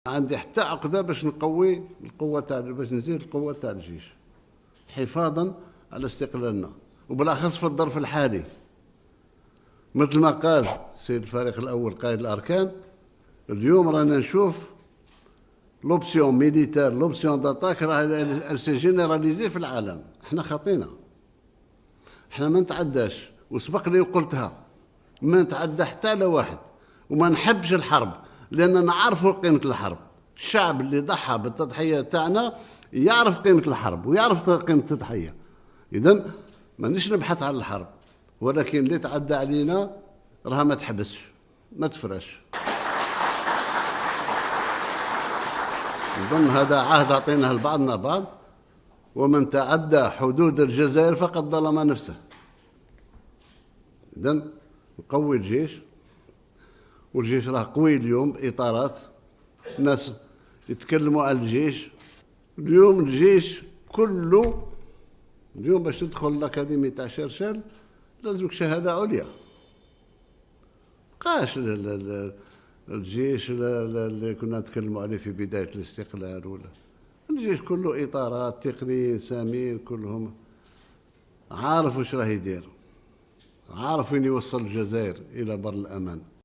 عندي حتى عقدة باش نقوي القوة تاع، باش نزيد القوة تاع الجيش حفاظا على استقلالنا، وبالاخص في الظرف الحالي. مثل ما قال سيد الفريق الاول قائد الاركان، اليوم رانا نشوف لوبسيون ميليتير، لوبسيون داتاك راه سي جينيراليزي في العالم. احنا خطينا، احنا ما نتعداش، وسبق لي وقلتها، ما نتعدى حتى على واحد، وما نحبش الحرب، لأننا نعرفوا قيمة الحرب. الشعب اللي ضحى بالتضحية تاعنا يعرف قيمة الحرب ويعرف قيمة التضحية. إذن مانيش نبحث عن الحرب، ولكن اللي تعدى علينا راها ما تحبسش، ما تفرش. نظن هذا عهد أعطيناه لبعضنا بعض، ومن تعدى حدود الجزائر فقد ظلم نفسه. إذن نقوي الجيش، والجيش راه قوي اليوم بإطارات، الناس يتكلموا على الجيش. اليوم الجيش كله، اليوم باش تدخل الأكاديمية تاع شرشل لازمك شهادة عليا. مابقاش الجيش اللي كنا نتكلموا عليه في بداية الاستقلال، ولا الجيش كله إطارات، تقنيين سامين، كلهم عارف واش راه يدير، عارف وين يوصل الجزائر إلى بر الأمان.